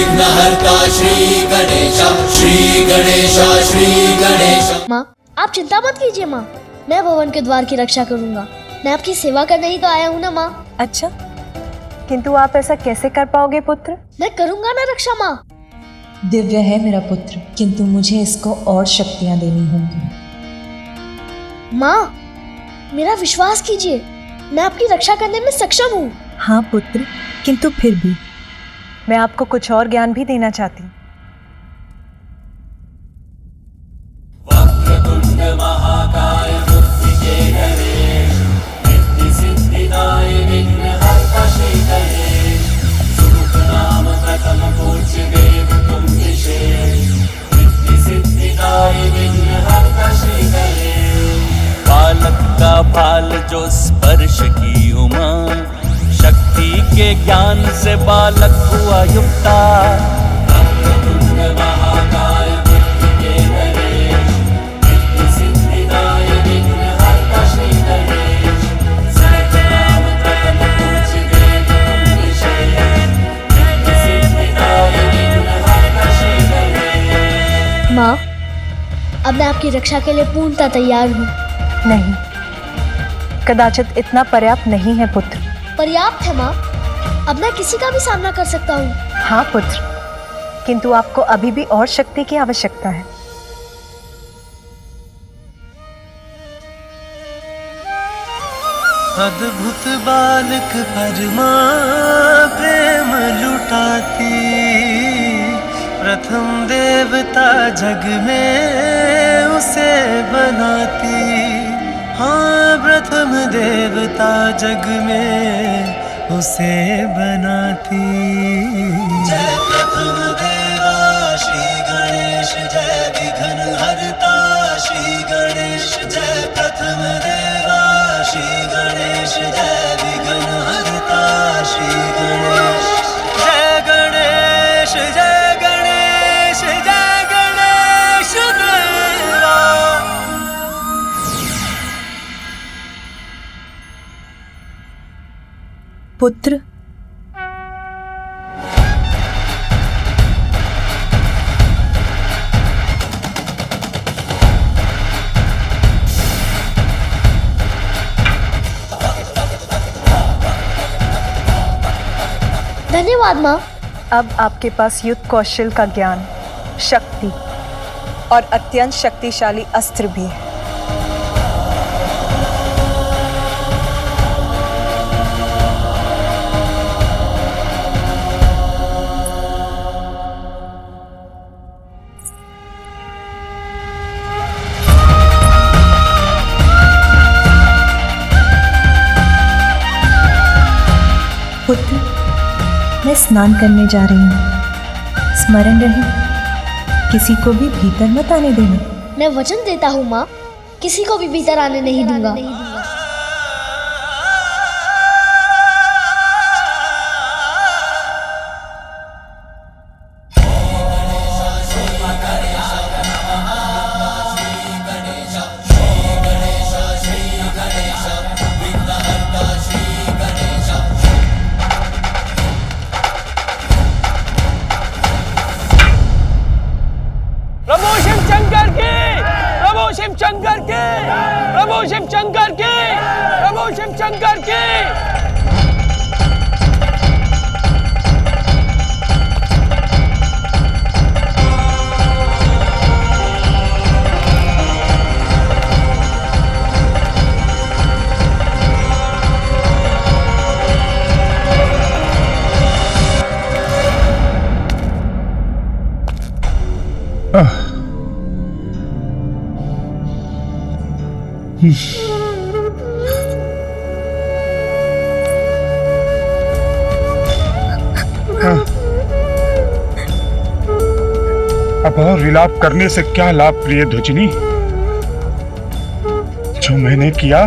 विघ्नहर्ता श्री गणेश, श्री गणेश, श्री गणेश। माँ आप चिंता मत कीजिए माँ, मैं भवन के द्वार की रक्षा करूंगा। मैं आपकी सेवा करने ही तो आया हूँ ना माँ। अच्छा, किंतु आप ऐसा कैसे कर पाओगे पुत्र? मैं करूंगा ना रक्षा माँ। दिव्य है मेरा पुत्र, किंतु मुझे इसको और शक्तियां देनी होंगी। माँ मेरा विश्वास कीजिए, मैं आपकी रक्षा करने में सक्षम हूँ। हाँ पुत्र, किंतु फिर भी मैं आपको कुछ और ज्ञान भी देना चाहती हूँ। वक्रतुंड महाकाय बुद्धिकेतनेश, सिद्धिदाय विघ्नहर्ता श्री गणेश। सुमुख नाम प्रथम पूज्य वेद तुम विशेष, सिद्धिदाय विघ्नहर्ता श्री गणेश। बालक का भाल जो स्पर्श की उमा, शक्ति के ज्ञान से बालक हुआ युक्ता। वक्रतुंड महाकाय बुद्धिकेतनेश, सिद्धिदाय विघ्नहर्ता श्री गणेश। सुमुख नाम प्रथम पूज्य वेद तुम विशेष, सिद्धिदाय विघ्नहर्ता श्री गणेश। माँ अब मैं आपकी रक्षा के लिए पूर्णतः तैयार हूँ। नहीं, कदाचित इतना पर्याप्त नहीं है पुत्र। पर्याप्त है माँ, अब मैं किसी का भी सामना कर सकता हूँ। हाँ पुत्र, किंतु आपको अभी भी और शक्ति की आवश्यकता है। अद्भुत बालक परमा प्रेम लुटाती, प्रथम देवता जग में उसे बनाती। हाँ प्रथम देवता जग में उसे बनाती। जय प्रथम देवा श्री गणेश, जय विघ्न हरता श्री गणेश। जय प्रथम देवा श्री गणेश, जय विघ्न हरता श्री गणेश। जय गणेश, जय गणेश, जय गणेश देवा। पुत्र, धन्यवाद माँ। अब आपके पास युद्ध कौशल का ज्ञान, शक्ति और अत्यंत शक्तिशाली अस्त्र भी है। पुत्र, मैं स्नान करने जा रही हूँ। स्मरण रहे, किसी को भी भीतर मत आने देना। मैं वचन देता हूँ माँ, किसी को भी भीतर आने नहीं दूंगा। प्रभु शिव शंकर की, प्रभु शिव शंकर की, प्रभु शिव शंकर की, प्रभु शिव शंकर की। अब और विलाप करने से क्या लाभ प्रिय ध्वजिनी? जो मैंने किया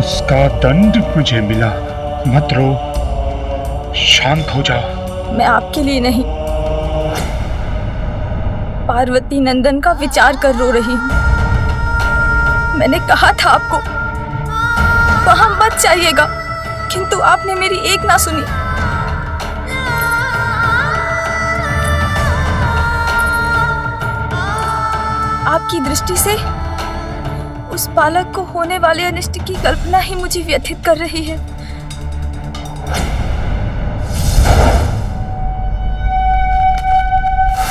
उसका दंड मुझे मिला। मत रो, शांत हो जाओ। मैं आपके लिए नहीं, पार्वती नंदन का विचार कर रो रही हूँ। मैंने कहा था आपको वहां मत जाइएगा, किंतु आपने मेरी एक ना सुनी। की दृष्टि से उस बालक को होने वाले अनिष्ट की कल्पना ही मुझे व्यथित कर रही है।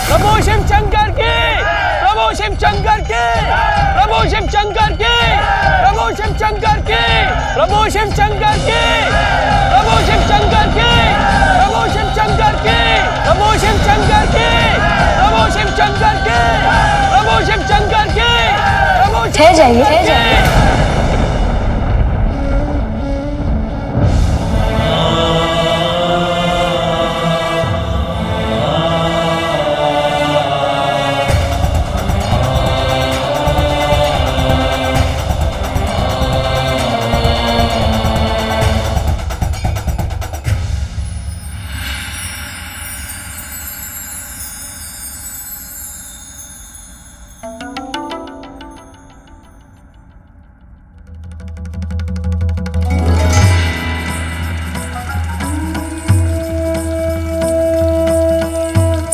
प्रभु शिव शंकर की, प्रभु शिव शंकर की, प्रभु शिव शंकर की, प्रभु शिव शंकर की, प्रभु शिव शंकर की, प्रभु शिव शंकर की, प्रभु शिव शंकर की, प्रभु शिव शंकर की, प्रभु शिव शंकर की, प्रभु शिव शंकर की, प्रभु ठहर जाइए, ठहर जाइए।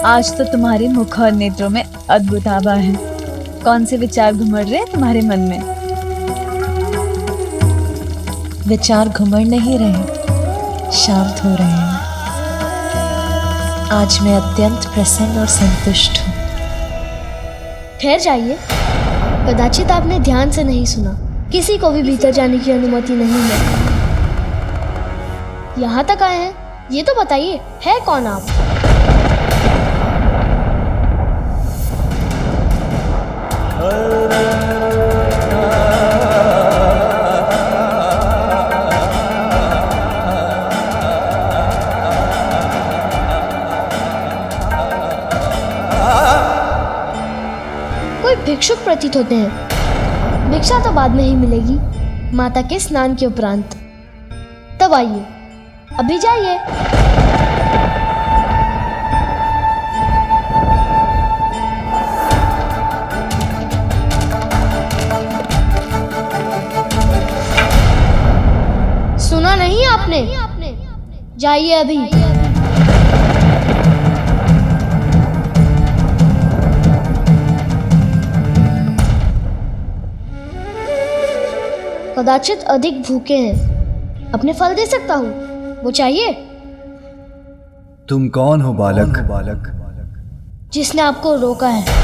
आज तो तुम्हारे मुख और नेत्रों में अद्भुत आभा है। कौन से विचार घुमड़ रहे हैं तुम्हारे मन में? विचार घुमड़ नहीं रहे, शांत हो रहे हैं। आज मैं अत्यंत प्रसन्न और संतुष्ट हूँ। ठहर जाइए। कदाचित आपने ध्यान से नहीं सुना। किसी को भी भीतर जाने की अनुमति नहीं है। यहाँ तक आए हैं, ये तो बताइए, है कौन आप? कोई भिक्षुक प्रतीत होते हैं। भिक्षा तो बाद में ही मिलेगी, माता के स्नान के उपरांत। तब आइए, अभी जाइए। सुना नहीं आपने? जाइए अभी। कदाचित अधिक भूखे हैं। अपने फल दे सकता हूँ, वो चाहिए? तुम कौन हो बालक? जिसने आपको रोका है।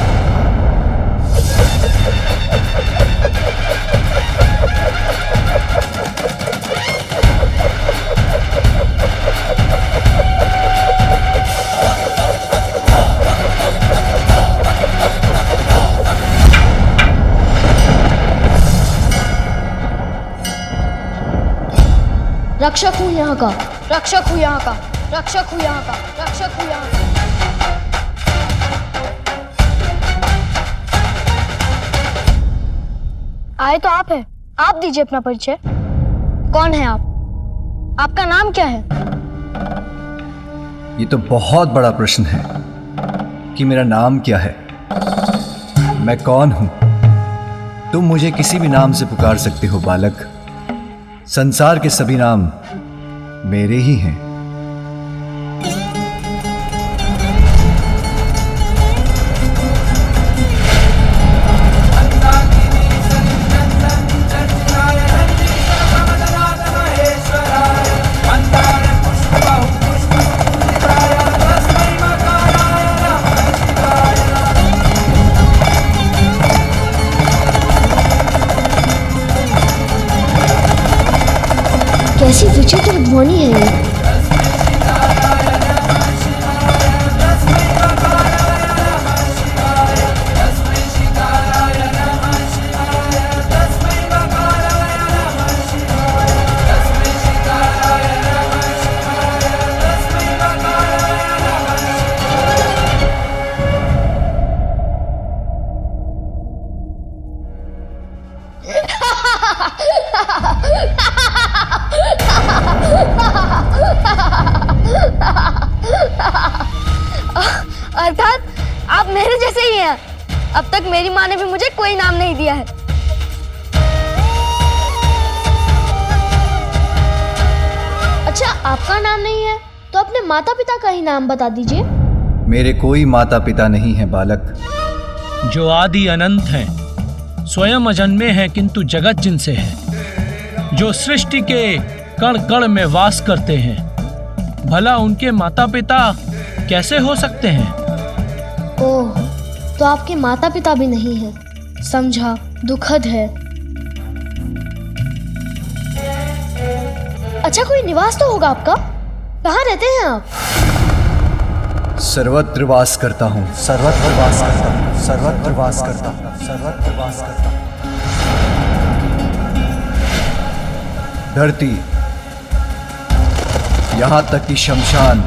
रक्षक हूँ यहाँ का, रक्षक हूँ यहाँ का, रक्षक हूँ यहाँ का, रक्षक हूँ यहाँ का। आए तो आप हैं। आप दीजिए अपना परिचय। कौन है आप? आपका नाम क्या है? ये तो बहुत बड़ा प्रश्न है कि मेरा नाम क्या है। मैं कौन हूं? तुम मुझे किसी भी नाम से पुकार सकते हो बालक। संसार के सभी नाम मेरे ही हैं। कैसी विचित्र ध्वनि है ये। अर्थात आप मेरे जैसे ही हैं। अब तक मेरी माँ ने भी मुझे कोई नाम नहीं दिया है। अच्छा, आपका नाम नहीं है तो अपने माता पिता का ही नाम बता दीजिए। मेरे कोई माता पिता नहीं है बालक। जो आदि अनंत हैं, स्वयं अजन्मे हैं किंतु जगत जिनसे है, जो सृष्टि के कण कण में वास करते हैं, भला उनके माता पिता कैसे हो सकते हैं? ओह, तो आपके माता पिता भी नहीं हैं। समझा, दुखद है। अच्छा, कोई निवास तो होगा आपका? कहाँ रहते हैं आप? सर्वत्र वास करता हूँ, सर्वत्र वास करता हूँ, सर्वत्र वास करता हूँ, सर्वत्र वास करता हूँ। धरती, यहाँ तक कि शमशान,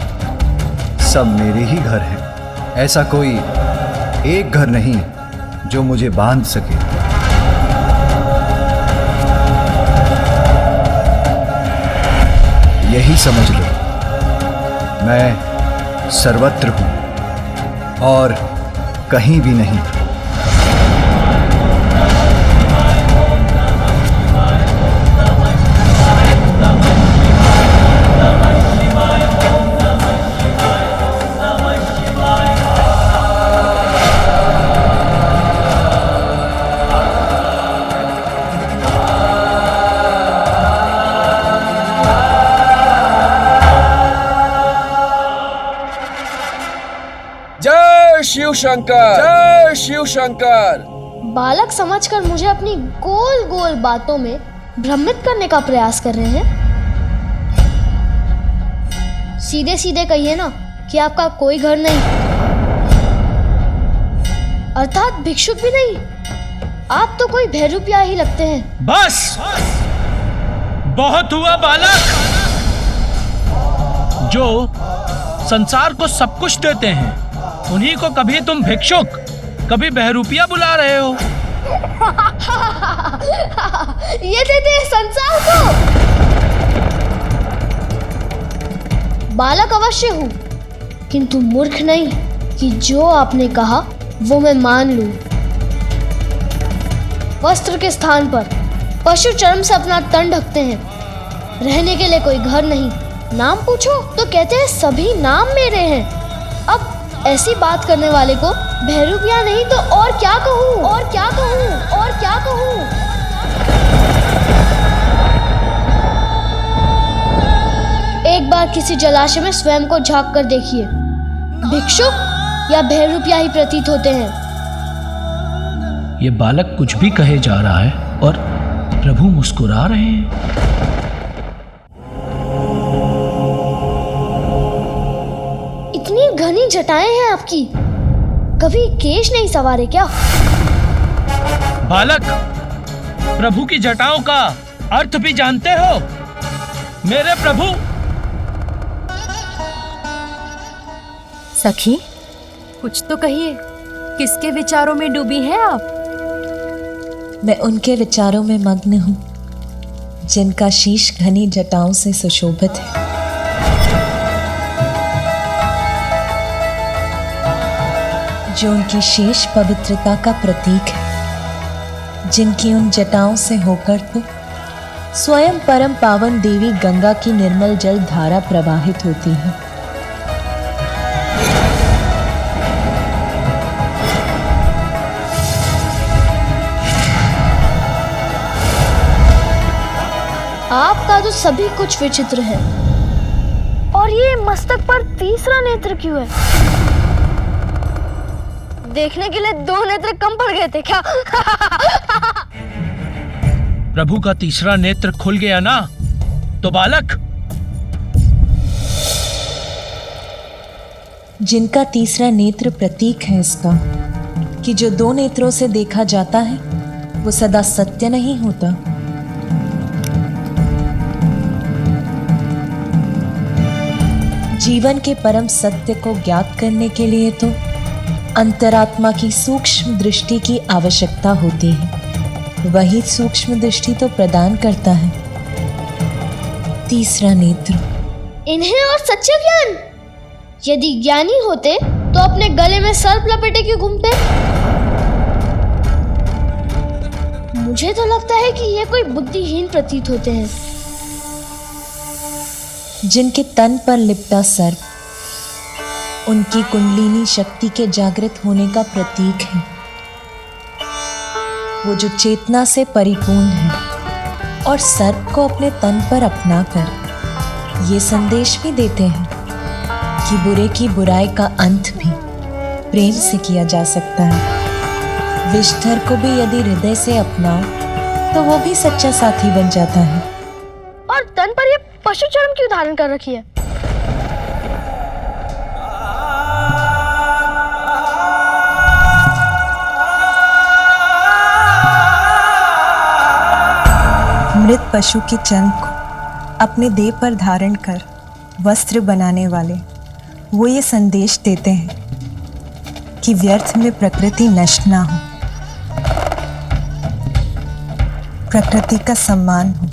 सब मेरे ही घर हैं। ऐसा कोई एक घर नहीं जो मुझे बांध सके। यही समझ लो, मैं सर्वत्र हूं और कहीं भी नहीं। शिव शंकर, जय शिव शंकर। बालक समझकर मुझे अपनी गोल गोल बातों में भ्रमित करने का प्रयास कर रहे हैं। सीधे सीधे कहिए ना कि आपका कोई घर नहीं, अर्थात भिक्षुक भी नहीं। आप तो कोई भैरूपिया ही लगते हैं। बस, बहुत हुआ बालक। जो संसार को सब कुछ देते हैं, उन्हीं को कभी तुम भिक्षुक, कभी बहरूपिया बुला रहे हो। ये देते हैं संसार को। बालक अवश्य हूं, किंतु मूर्ख नहीं कि जो आपने कहा वो मैं मान लूं। वस्त्र के स्थान पर पशु चर्म से अपना तन ढकते हैं। रहने के लिए कोई घर नहीं। नाम पूछो तो कहते हैं सभी नाम मेरे हैं। अब ऐसी बात करने वाले को भैरूपिया नहीं तो और क्या कहूँ, और क्या कहूँ, और क्या कहूँ। एक बार किसी जलाशय में स्वयं को झांक कर देखिए, भिक्षुक या भैरूपिया ही प्रतीत होते हैं। ये बालक कुछ भी कहे जा रहा है और प्रभु मुस्कुरा रहे हैं। इतनी घनी जटाएं हैं आपकी, कभी केश नहीं सवारे क्या? बालक, प्रभु की जटाओं का अर्थ भी जानते हो? मेरे प्रभु। सखी, कुछ तो कहिए, किसके विचारों में डूबी हैं आप? मैं उनके विचारों में मग्न हूं जिनका शीश घनी जटाओं से सुशोभित है। जो उनकी शेष पवित्रता का प्रतीक है, जिनकी उन जटाओं से होकर तो स्वयं परम पावन देवी गंगा की निर्मल जल धारा प्रवाहित होती है। आपका तो सभी कुछ विचित्र है। और ये मस्तक पर तीसरा नेत्र क्यों है? देखने के लिए दो नेत्र कम पड़ गए थे क्या? प्रभु का तीसरा नेत्र खुल गया ना, तो बालक। जिनका तीसरा नेत्र प्रतीक है इसका कि जो दो नेत्रों से देखा जाता है वो सदा सत्य नहीं होता। जीवन के परम सत्य को ज्ञात करने के लिए तो अंतरात्मा की सूक्ष्म दृष्टि की आवश्यकता होती है। वही सूक्ष्म दृष्टि तो प्रदान करता है तीसरा नेत्र। इन्हें और सच्चे ज्ञान? यदि ज्ञानी होते तो अपने गले में सर्प लपेटे क्यों घूमते? मुझे तो लगता है कि ये कोई बुद्धिहीन प्रतीत होते हैं। जिनके तन पर लिपटा सर्प उनकी कुंडलिनी शक्ति के जागृत होने का प्रतीक है। वो जो चेतना से परिपूर्ण है और सर्प को अपने तन पर अपनाकर ये संदेश भी देते हैं कि बुरे की बुराई का अंत भी प्रेम से किया जा सकता है। विषधर को भी यदि हृदय से अपनाओ तो वो भी सच्चा साथी बन जाता है। और तन पर ये पशु चर्म क्यों धारण कर रखी है? मृत पशु के चर्म को अपने देह पर धारण कर वस्त्र बनाने वाले वो ये संदेश देते हैं कि व्यर्थ में प्रकृति नष्ट ना हो, प्रकृति का सम्मान हो,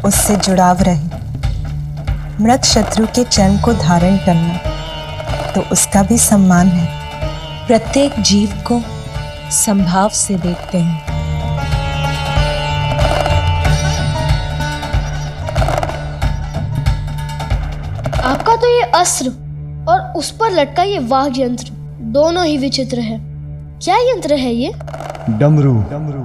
उससे जुड़ाव रहे। मृत शत्रु के चर्म को धारण करना तो उसका भी सम्मान है। प्रत्येक जीव को संभाव से देखते हैं। आपका तो ये अस्त्र और उस पर लटका ये वाघ यंत्र दोनों ही विचित्र है। क्या यंत्र है ये? डमरू। डमरू।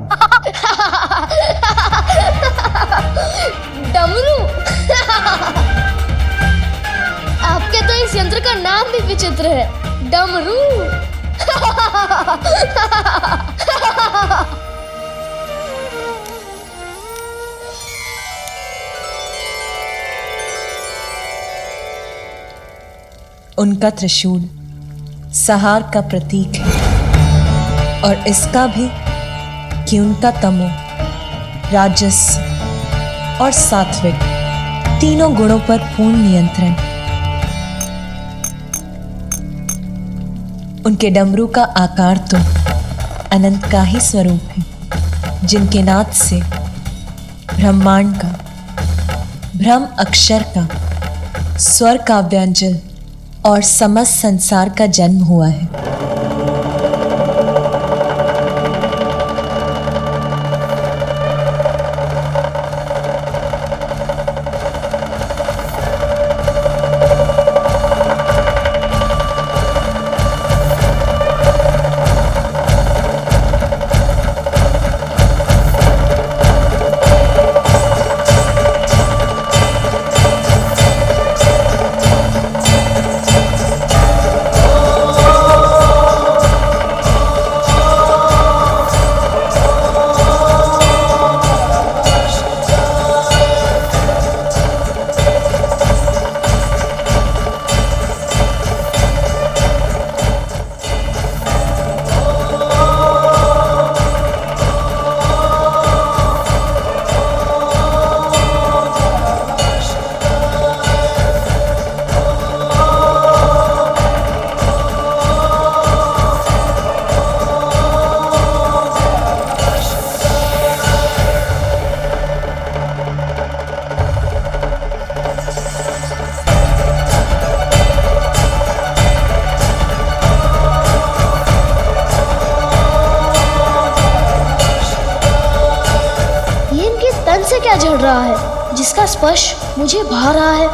आपके तो इस यंत्र का नाम भी विचित्र है, डमरू। उनका त्रिशूल सहार का प्रतीक है और इसका भी कि उनका तमो, राजस और सात्विक तीनों गुणों पर पूर्ण नियंत्रण। उनके डमरू का आकार तो अनंत का ही स्वरूप है, जिनके नाद से ब्रह्मांड का, ब्रह्म अक्षर का, स्वर का व्यंजन और समस्त संसार का जन्म हुआ है। से क्या झड़ रहा है जिसका स्पर्श मुझे भा रहा है?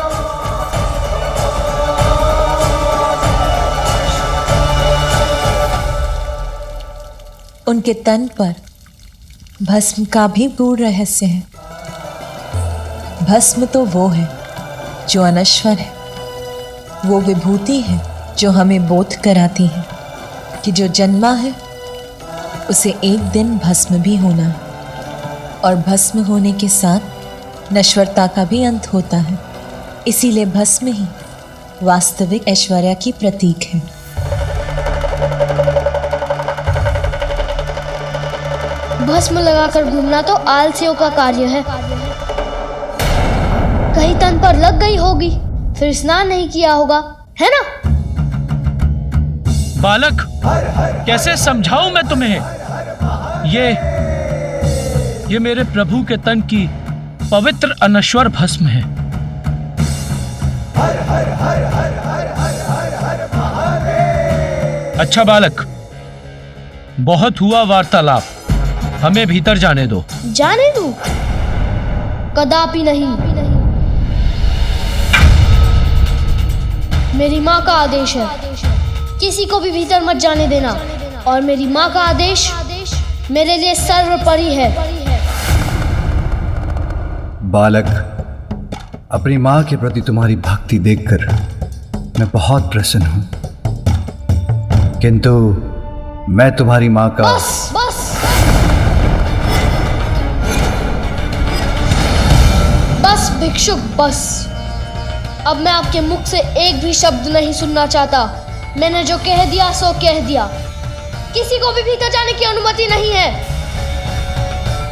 उनके तन पर भस्म का भी गूढ़ रहस्य है। भस्म तो वो है जो अनश्वर है, वो विभूति है जो हमें बोध कराती है कि जो जन्मा है उसे एक दिन भस्म भी होना है, और भस्म होने के साथ नश्वरता का भी अंत होता है। इसीलिए भस्म ही वास्तविक ऐश्वर्य की प्रतीक है। भस्म लगाकर घूमना तो आलसियों का कार्य है। कहीं तन पर लग गई होगी, फिर स्नान नहीं किया होगा, है ना? बालक, कैसे समझाऊं मैं तुम्हें? ये मेरे प्रभु के तन की पवित्र अनश्वर भस्म है। अच्छा बालक, बहुत हुआ वार्तालाप, हमें भीतर जाने दो। जाने दो? कदापि नहीं। मेरी माँ का आदेश है, किसी को भी भीतर मत जाने देना। और मेरी माँ का आदेश मेरे लिए सर्वोपरि है। बालक, अपनी माँ के प्रति तुम्हारी भक्ति देखकर मैं बहुत प्रसन्न हूं, किंतु मैं तुम्हारी माँ का बस भिक्षुक, बस। अब मैं आपके मुख से एक भी शब्द नहीं सुनना चाहता। मैंने जो कह दिया सो कह दिया। किसी को भी भीतर जाने की अनुमति नहीं है।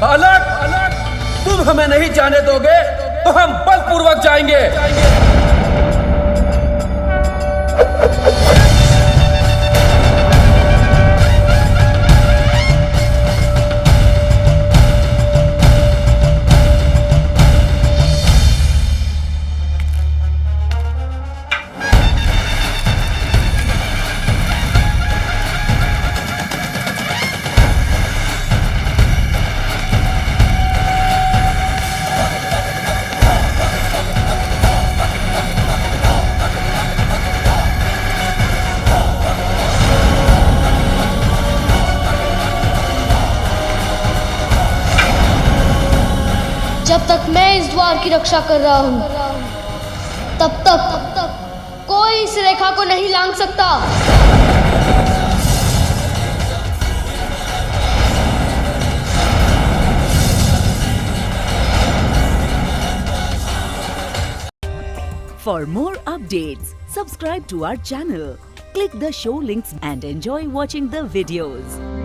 बालक, तुम हमें नहीं जाने दोगे तो हम बलपूर्वक जाएंगे। जब तक मैं इस द्वार की रक्षा कर रहा हूं, तब तक कोई इस रेखा को नहीं लांघ सकता। For more updates, subscribe to our channel, click the show links and enjoy watching the videos.